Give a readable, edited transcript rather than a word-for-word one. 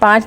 5